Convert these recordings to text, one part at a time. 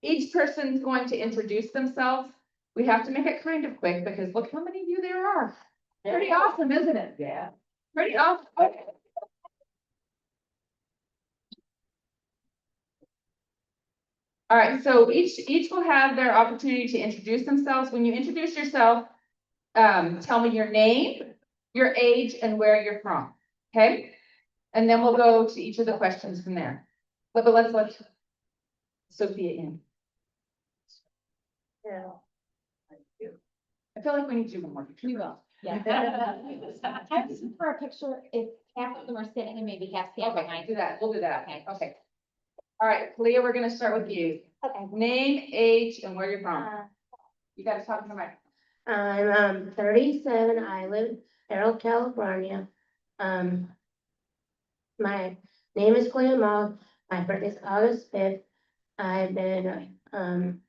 each person's going to introduce themselves. We have to make it kind of quick because look how many of you there are. Pretty awesome, isn't it? Yeah. Pretty awesome. Okay. All right, so each will have their opportunity to introduce themselves. When you introduce yourself, tell me your name, your age, and where you're from, okay? And then we'll go to each of the questions from there. But let's let Sophia in. Yeah. I feel like we need to do one more. We will, yeah. I just for a picture, if half of them are sitting and maybe half standing Okay, behind. do that. We'll do that. Okay. Okay. All right, Leah, we're gonna start with you. Okay. Name, age, and where you're from. You gotta talk to the mic. I'm 37. I live in Harold, California. My name is Clea Moll. My birthday is August 5th. I've been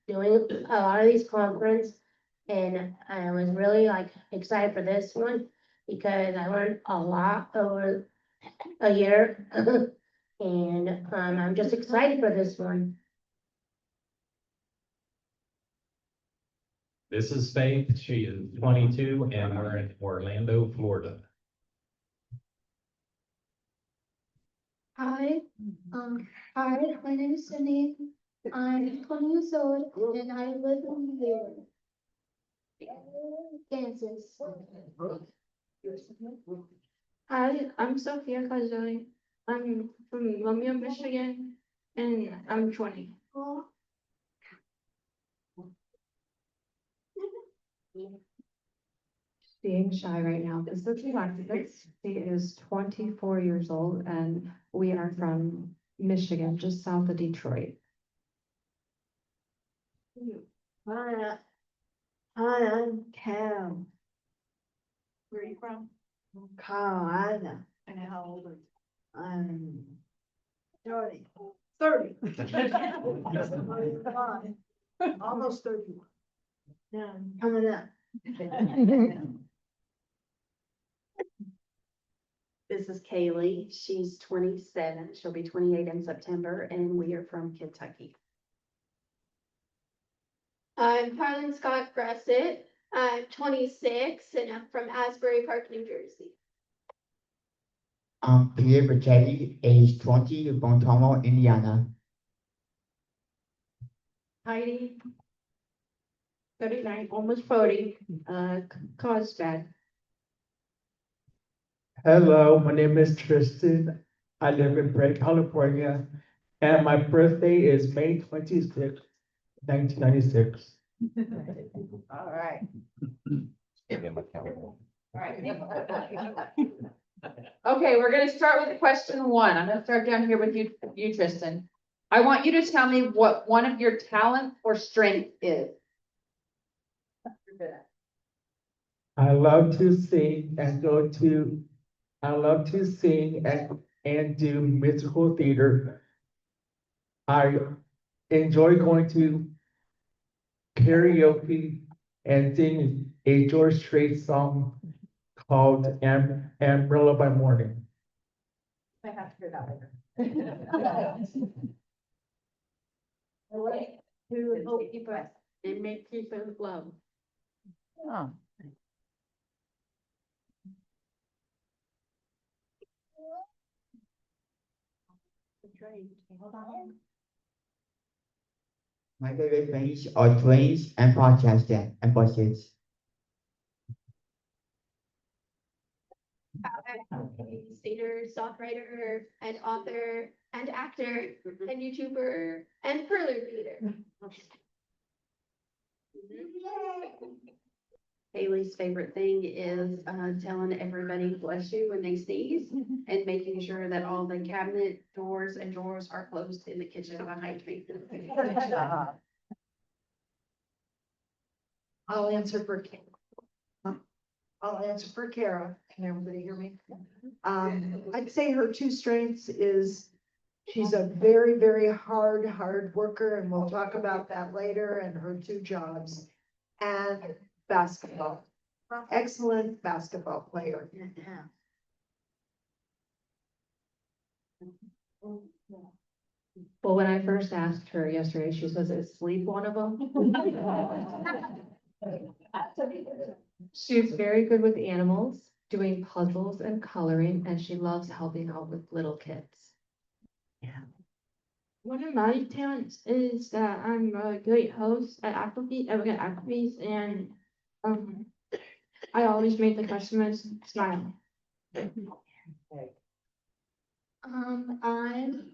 doing a lot of these conferences, and I was really excited for this one because I learned a lot over a year. And I'm just excited for this one. This is Faith. She is 22 and we're in Orlando, Florida. Hi, hi, my name is Cindy. I'm 20 years old and I live in Kansas. Hi, I'm Sophia Kazoi. I'm from Romeo, Michigan, and I'm 20. Being shy right now. This is Alexis. He is 24 years old and we are from Michigan, just south of Detroit. Hi, I'm Cam. Where are you from? Carolina. And how old are you? I'm 30. Almost 31. Yeah, coming up. This is Kaylee. She's 27. She'll be 28 in September, and we are from Kentucky. I'm Harlan Scott Gressett. I'm 26 and I'm from Asbury Park, New Jersey. Peter Bertelli, age 20, Bon Tomo, Indiana. Heidi. 39, almost 40, Carlsbad. Hello, my name is Tristan. I live in Bray, California, and my birthday is May 26th, 1996. All right. Okay, we're gonna start with question one. I'm gonna start down here with you, Tristan. I want you to tell me what one of your talent or strength is. I love to sing and I love to sing and do musical theater. I enjoy going to karaoke and sing a George Strait song called Amarillo by Morning. I have to hear that later. Who hope keep us and make people love. Oh. Hold on. My favorite things are trains and podcasting and buses. Singer, songwriter, and author, and actor, and YouTuber, and perler reader. Haley's favorite thing is telling everybody bless you when they sneeze and making sure that all the cabinet doors and drawers are closed in the kitchen behind me. I'll answer for Kara. Can everybody hear me? I'd say her two strengths is she's a very, very hard worker, and we'll talk about that later, and her two jobs. And basketball, excellent basketball player. Well, when I first asked her yesterday, she says, "Is sleep one of them?" She's very good with animals, doing puzzles and coloring, and she loves helping out with little kids. One of my talents is that I'm a great host at Applebee's, and I always make the customers smile. I'm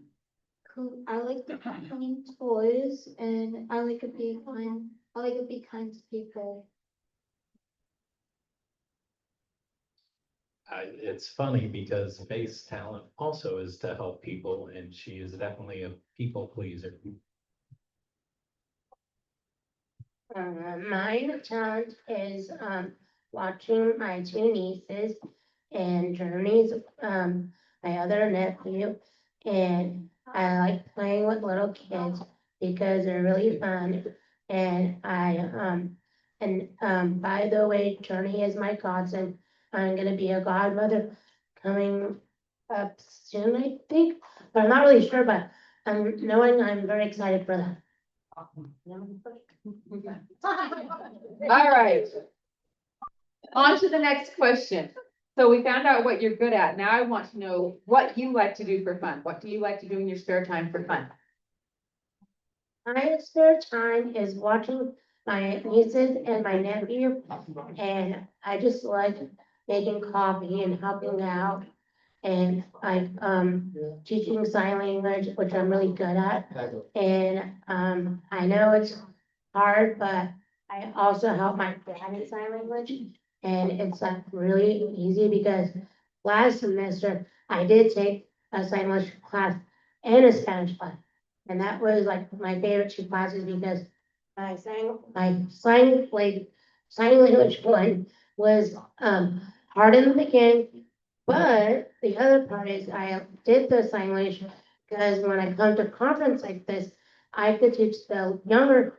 cool. I like to clean toys, and I like to be kind. I like to be kind to people. It's funny because Faith's talent also is to help people, and she is definitely a people pleaser. My talent is, watching my two nieces and Journey's, my other nephew. And I like playing with little kids because they're really fun. And by the way, Journey is my godson. I'm gonna be a godmother coming up soon, I think, but I'm not really sure, but I'm very excited for that. All right. On to the next question. So we found out what you're good at. Now I want to know what you like to do for fun. What do you like to do in your spare time for fun? My spare time is watching my nieces and my nephew, and I just like making coffee and helping out. And I, teaching sign language, which I'm really good at. And, I know it's hard, but I also help my dad in sign language. And it's like really easy because last semester I did take a sign language class and a Spanish class. And that was like my favorite two classes because my sign language one was, hard in the beginning. But the other part is I did the sign language because when I come to a conference like this, I could teach the younger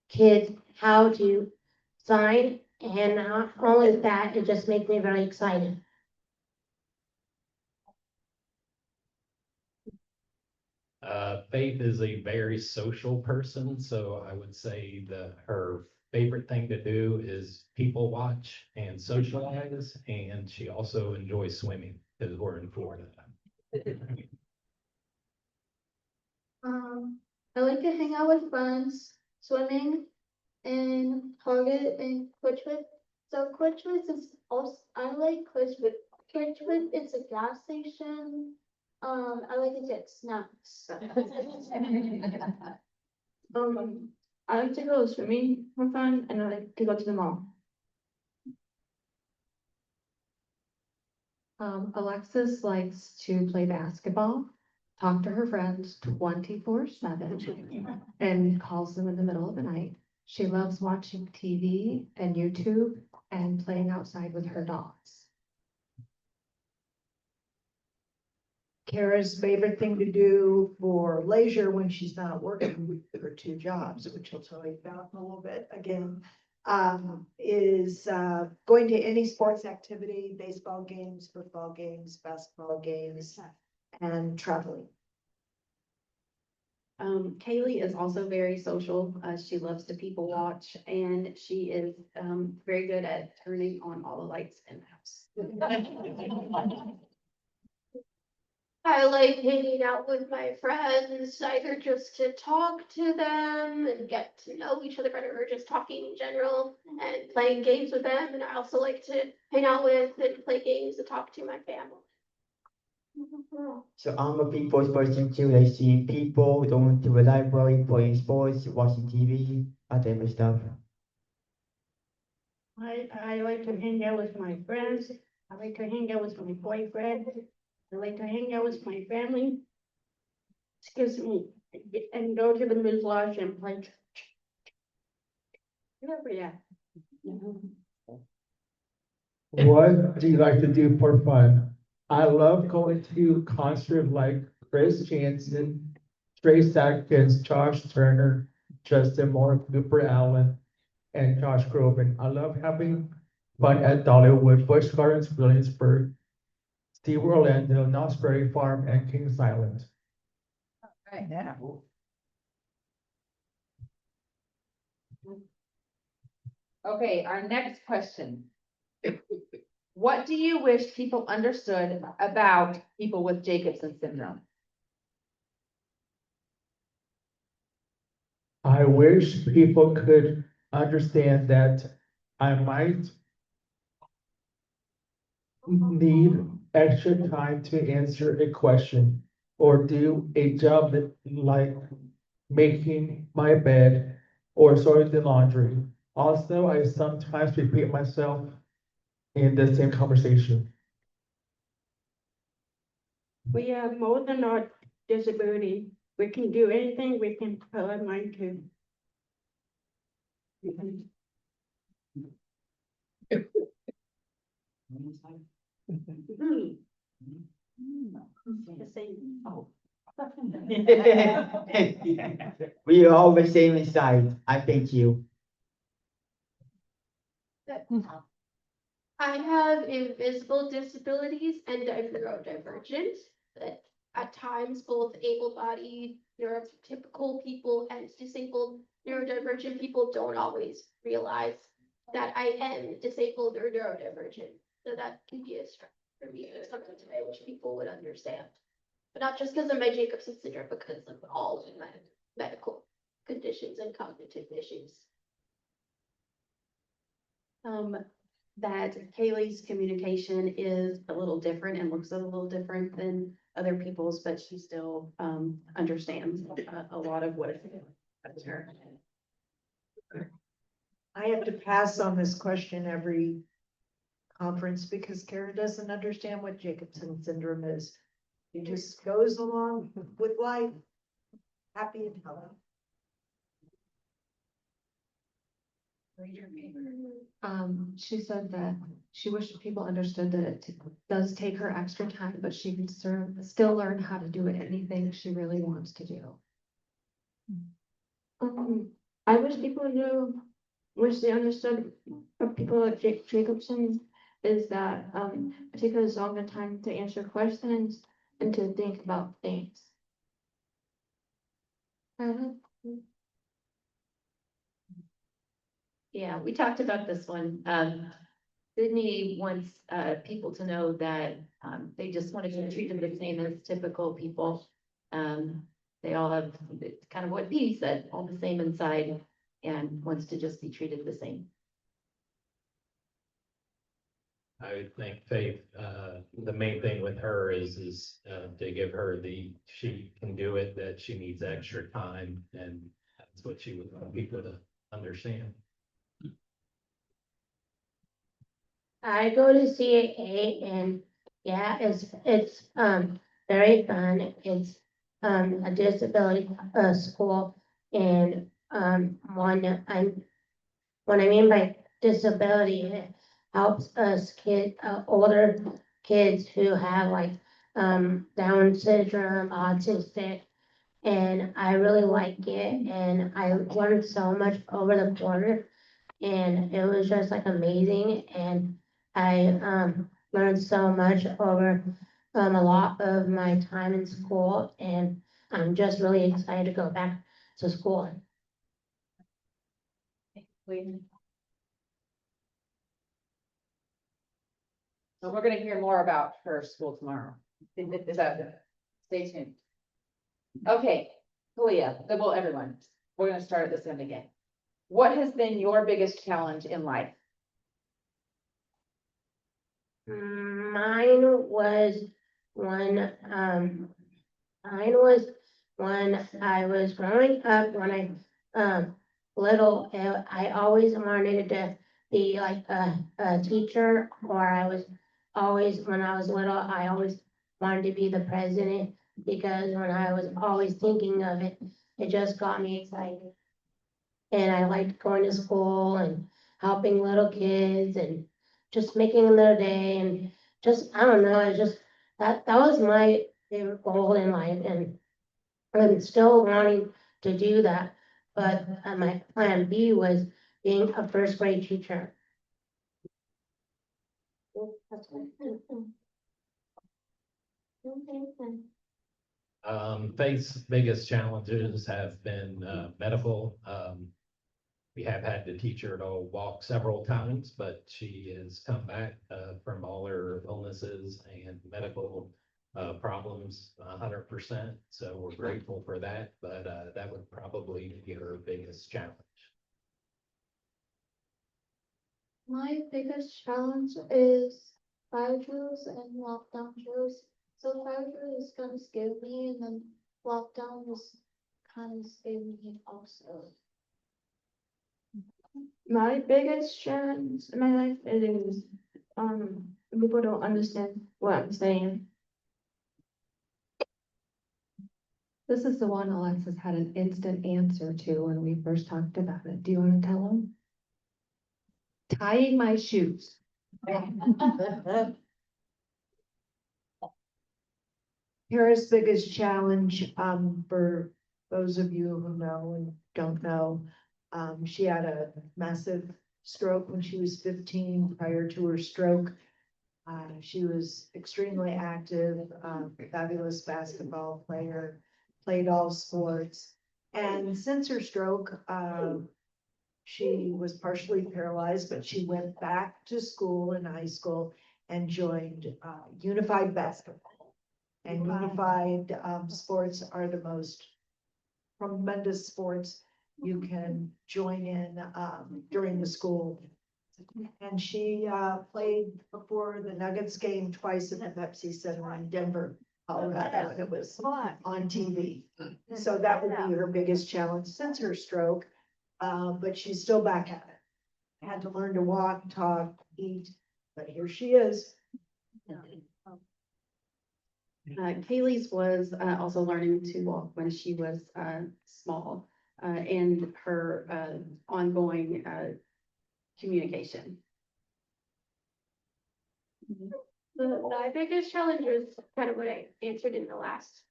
kids how to sign. And not only that, it just makes me very excited. Faith is a very social person, so I would say that her favorite thing to do is people watch and socialize, and she also enjoys swimming because we're in Florida. I like to hang out with friends, swimming, and Target and Kwitchwood. So Kwitchwood is also, I like Kwitchwood. Kwitchwood is a gas station. I like to get snacks. I like to go swimming for fun, and I like to go to the mall. Alexis likes to play basketball, talk to her friends 24/7, and calls them in the middle of the night. She loves watching TV and YouTube and playing outside with her dogs. Kara's favorite thing to do for leisure when she's not working her two jobs, which she'll tell you about in a little bit again, is going to any sports activity, baseball games, football games, basketball games, and traveling. Kaylee is also very social. She loves to people watch, and she is very good at turning on all the lights in the house. I like hanging out with my friends, either just to talk to them and get to know each other better, or just talking in general and playing games with them. And I also like to hang out with and play games and talk to my family. So I'm a people's person too. I see people going to the library, playing sports, watching TV, that type of stuff. I like to hang out with my friends. I like to hang out with my boyfriend. I like to hang out with my family. Excuse me, and go to the Moose Lodge and play. Whatever, yeah. What do you like to do for fun? I love going to concerts like Chris Jansen, Trey Atkins, Josh Turner, Justin Moore, Cooper Allen, and Josh Groban. I love having fun at Dollywood, Busch Gardens, Williamsburg, Steve Orlando, Knott's Berry Farm, and Kings Island. Right. Yeah. Okay, our next question. What do you wish people understood about people with Jacobson syndrome? I wish people could understand that I might need extra time to answer a question or do a job that like making my bed or sorting the laundry. Also, I sometimes repeat myself in the same conversation. We are more than our disability. We can do anything we can put our mind to. The same. We are all the same inside. I thank you. I have invisible disabilities and I'm neurodivergent, that at times both able-bodied neurotypical people and disabled neurodivergent people don't always realize that I am disabled or neurodivergent. So that can be a struggle for me, or something that I wish people would understand. But not just because of my Jacobson syndrome, because of all of my medical conditions and cognitive issues. That Kaylee's communication is a little different and looks a little different than other people's, but she still understands a lot of what is her. I have to pass on this question every conference because Kara doesn't understand what Jacobson syndrome is. She just goes along with life, happy and healthy. She said that she wished people understood that it does take her extra time, but she can still learn how to do anything she really wants to do. I wish wish they understood what people at Jacobson's is that, it takes us a longer time to answer questions and to think about things. Yeah, we talked about this one. Sydney wants people to know that they just want to be treated the same as typical people. They all have, it's kind of what Dee said, all the same inside and wants to just be treated the same. I would think Faith, the main thing with her is to give her she can do it, that she needs extra time, and that's what she would want people to understand. I go to CAA and yeah, it's very fun. It's a disability school and when I mean by disability, it helps us older kids who have like Down syndrome, autistic, and I really like it and I learned so much over the quarter and it was just like amazing and I learned so much over a lot of my time in school and I'm just really excited to go back to school. So we're gonna hear more about her school tomorrow. So stay tuned. Okay, Kalia, well, everyone, we're gonna start at this end again. What has been your biggest challenge in life? Mine was when I was growing up, when I little, I always wanted to be like a teacher, or I was always, when I was little, I always wanted to be the president, because when I was always thinking of it, it just got me excited. And I liked going to school and helping little kids and just making their day and just, I don't know, it's just, that was my favorite goal in life and I'm still wanting to do that. But my plan B was being a first grade teacher. Faith's biggest challenges have been, medical. We have had to teach her to walk several times, but she has come back, from all her illnesses and medical, problems 100%. So we're grateful for that, but, that would probably be her biggest challenge. My biggest challenge is fire drills and lockdown drills. So fire drill is kind of scared me, and then lockdown was kind of scared me also. My biggest challenge in my life is, people don't understand what I'm saying. This is the one Alexis had an instant answer to when we first talked about it. Do you want to tell them? Tying my shoes. Kara's biggest challenge, for those of you who know and don't know, she had a massive stroke when she was 15. Prior to her stroke, she was extremely active, fabulous basketball player, played all sports. And since her stroke, she was partially paralyzed, but she went back to school in high school and joined, Unified Basketball. And unified, sports are the most tremendous sports you can join in, during the school. And she, played before the Nuggets game twice at the Pepsi Center in Denver, Colorado, and it was on TV. So that would be her biggest challenge since her stroke, but she's still back at it. Had to learn to walk, talk, eat, but here she is. Kaylee's was also learning to walk when she was small, and her ongoing communication. My biggest challenge is kind of what I answered in the last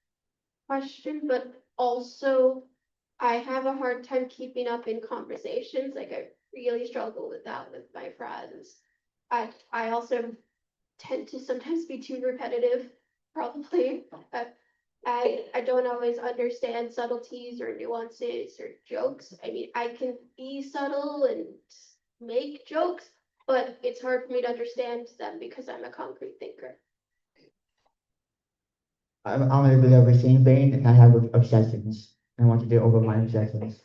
question, but also I have a hard time keeping up in conversations. Like I really struggle with that with my friends. I also tend to sometimes be too repetitive, probably. I don't always understand subtleties or nuances or jokes. I mean, I can be subtle and make jokes, but it's hard for me to understand them because I'm a concrete thinker. I'm a little bit of the same vein, and I have obsessions. I want to get over my obsessions.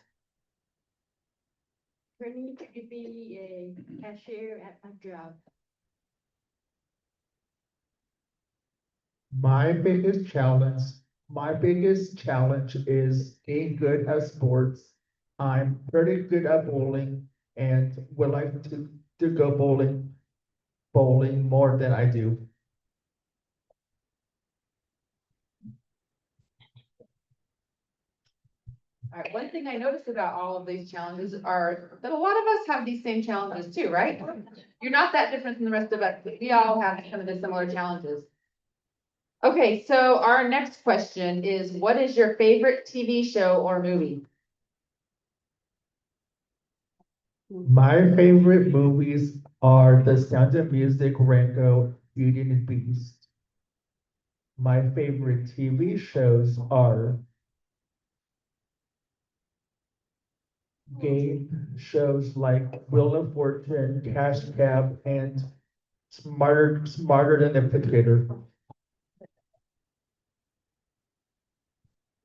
Turning to be a cashier at my job. My biggest challenge is being good at sports. I'm pretty good at bowling and would like to go bowling more than I do. All right, one thing I noticed about all of these challenges are that a lot of us have these same challenges too, right? You're not that different from the rest of us. We all have some of the similar challenges. Okay, so our next question is, what is your favorite TV show or movie? My favorite movies are The Sound of Music, Rango, Beauty and the Beast. My favorite TV shows are game shows like Wheel of Fortune, Cash Cab, and Smarter Than a Potato.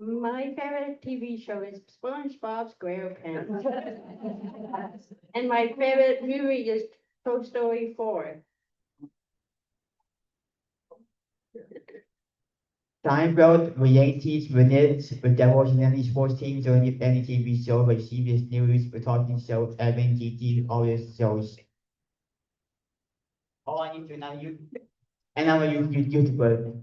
My favorite TV show is SpongeBob SquarePants. And my favorite movie is Toy Story 4. Seinfeld, with Yankees, with Nets, with Devils, and any sports teams or any TV show, like CBS News, with talking shows, Evan, GT, all these shows. All I need to know you, and I'm a YouTuber.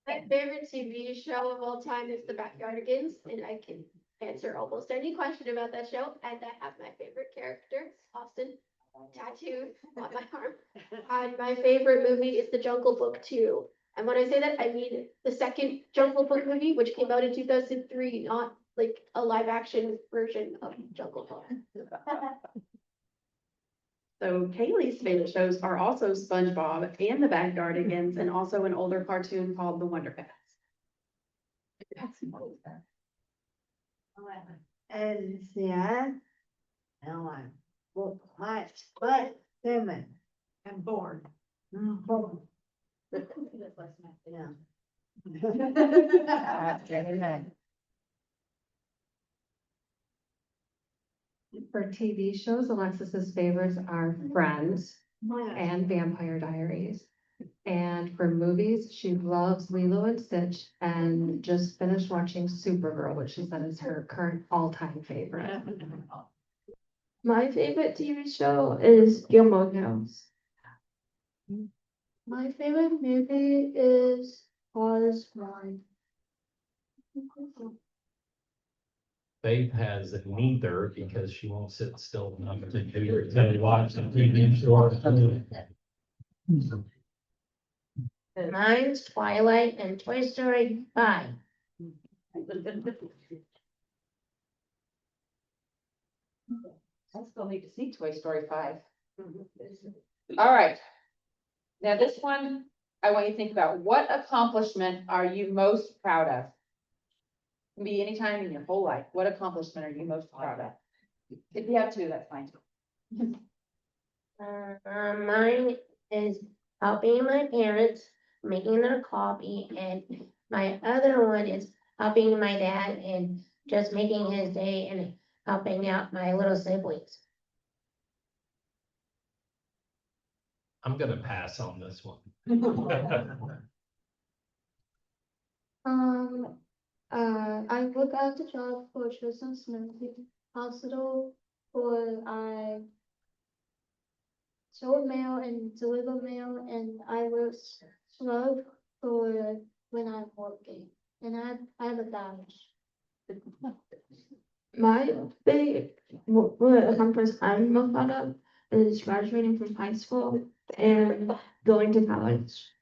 My favorite TV show of all time is The Backyardigans, and I can answer almost any question about that show. And I have my favorite character, Austin, tattooed on my arm. And my favorite movie is The Jungle Book 2. And when I say that, I mean the second Jungle Book movie, which came out in 2003, not like a live action version of Jungle Book. So Kaylee's favorite shows are also SpongeBob and the Backyardigans, and also an older cartoon called The Wonder Pets. Alicia, Ellen, well, but Simon, and Born. Yeah. For TV shows, Alexis's favorites are Friends and Vampire Diaries. And for movies, she loves Lilo and Stitch and just finished watching Supergirl, which she said is her current all-time favorite. My favorite TV show is Gilmore Girls. My favorite movie is Oz One. Faith has neither because she won't sit still enough to watch the TV show. Mine's Twilight and Toy Story 5. I still need to see Toy Story 5. All right. Now this one, I want you to think about what accomplishment are you most proud of? Can be any time in your whole life. What accomplishment are you most proud of? If you have two, that's fine too. Mine is helping my parents, making their coffee, and my other one is helping my dad and just making his day and helping out my little siblings. I'm gonna pass on this one. I work at the job for Children's Mercy Hospital, where I sort mail and deliver mail, and I work slow for when I'm working, and I have a badge. My big, what accomplishment I'm most proud of is graduating from high school and going to college.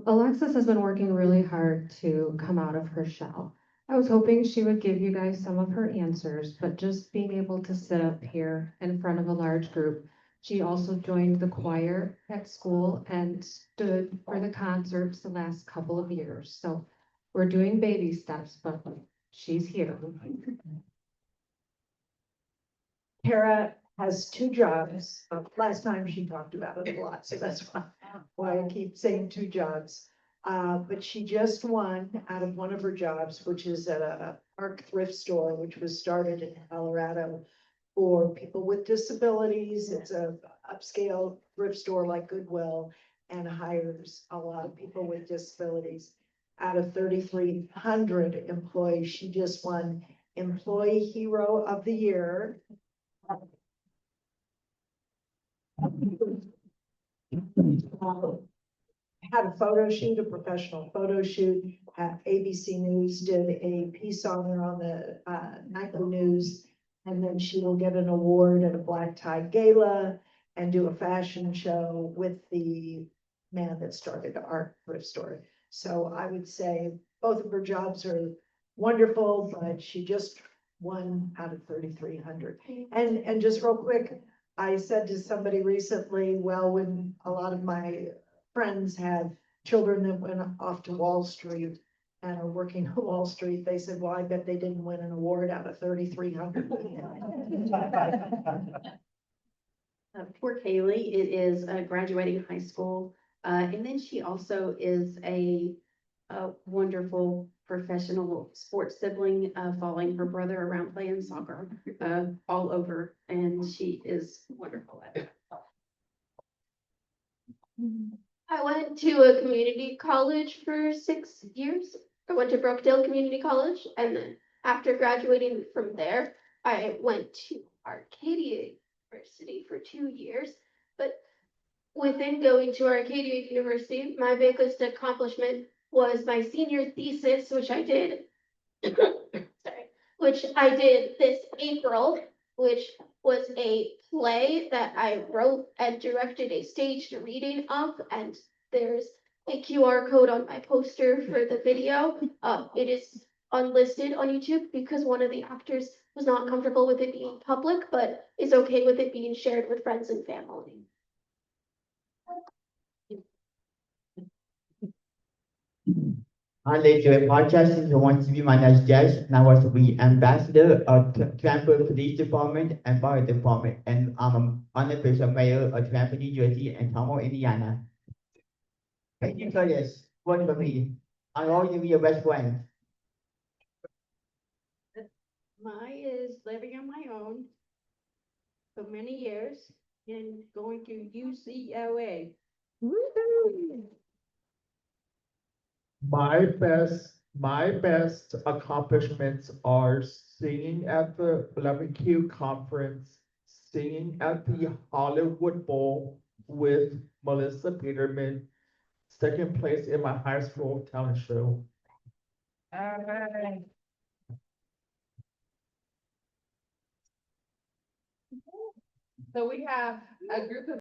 Alexis has been working really hard to come out of her shell. I was hoping she would give you guys some of her answers, but just being able to sit up here in front of a large group. She also joined the choir at school and stood for the concerts the last couple of years. So we're doing baby steps, but she's here. Tara has two jobs. Last time she talked about it a lot, so that's why I keep saying two jobs. But she just won out of one of her jobs, which is at a park thrift store, which was started in Colorado for people with disabilities. It's a upscale thrift store like Goodwill and hires a lot of people with disabilities. Out of 3,300 employees, she just won Employee Hero of the Year. Had a photo shoot, a professional photo shoot. ABC News did a piece on her on the nightly news. And then she will get an award at a black tie gala and do a fashion show with the man that started our thrift store. So I would say both of her jobs are wonderful, but she just won out of 3,300. And just real quick, I said to somebody recently, well, when a lot of my friends have children that went off to Wall Street and are working on Wall Street, they said, well, I bet they didn't win an award out of 3,300. For Kaylee, it is graduating high school. And then she also is a wonderful professional sports sibling, following her brother around playing soccer all over. And she is wonderful at it. I went to a community college for 6 years. I went to Brookdale Community College, and then after graduating from there, I went to Arcadia University for 2 years. But within going to Arcadia University, my biggest accomplishment was my senior thesis, which I did, which I did this April, which was a play that I wrote and directed a staged reading of, and there's a QR code on my poster for the video. It is unlisted on YouTube because one of the actors was not comfortable with it being public, but is okay with it being shared with friends and family. I live doing podcast and who wants to be my next guest, and I was to be ambassador of Cranford Police Department and Fire Department, and I'm an unofficial mayor of Cranford, New Jersey, and Tomo, Indiana. Thank you for this, one for me. I always be your best friend. Mine is living on my own for many years and going to UCLA. My best accomplishments are singing at the 11Q conference, singing at the Hollywood Bowl with Melissa Peterman, second place in my high school talent show. Alright. So we have a group of